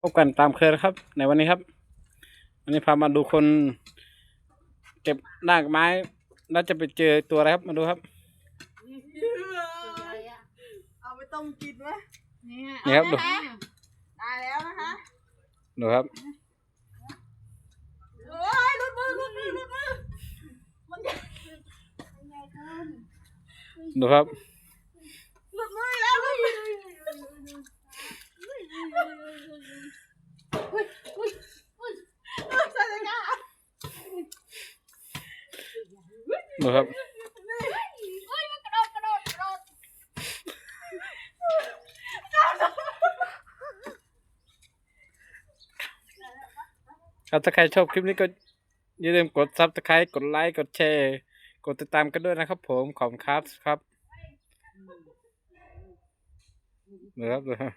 พบกันตามเคยนะครับในวันนี้ครับวันนี้พามาดูคนเก็บรากไม้แล้วจะไปเจอตัวอะไรครับมาดูครับเอาไปต้มกินไหม นี่ครับดู ได้แล้วนะคะ ดูครับ โอ้ยลุดมือมันใหญ่ ดูครับ ลุดมือแล้วลุดมือใส่ตะกร้า ดูครับถ้าใครชอบคลิปนี้ก็อย่าลืมกดซับสไครต์กดไลค์กดแชร์กดติดตามกันด้วยนะครับผมขอบคุณครับดูครับ